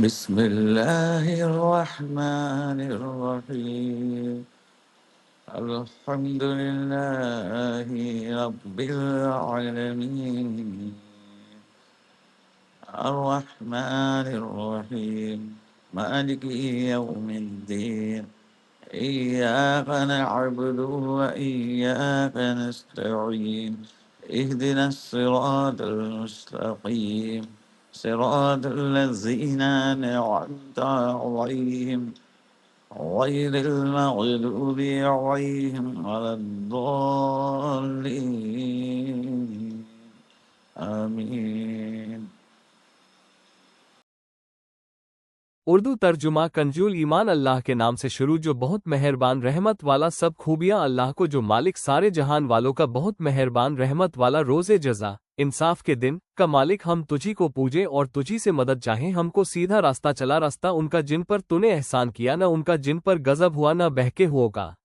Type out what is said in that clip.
بسم الله الرحمن الرحيم. الحمد لله رب العالمين. الرحمن الرحيم مالك يوم الدين. إياك نعبد وإياك نستعين. اهدنا الصراط المستقيم، صراط الذين أنعمت عليهم غير المغضوب عليهم ولا الضالين. آمين. उर्दू तर्जुमा कंजूल ईमान अल्लाह के नाम से शुरू जो बहुत मेहरबान रहमत वाला। सब खूबियाँ अल्लाह को जो मालिक सारे जहान वालों का बहुत मेहरबान रहमत वाला। रोज़े जज़ा इंसाफ के दिन का मालिक, हम तुझी को पूजे और तुझी से मदद चाहें। हमको सीधा रास्ता चला, रास्ता उनका जिन पर तूने एहसान किया, न उनका जिन पर गज़ब हुआ, न बहके हुओं का।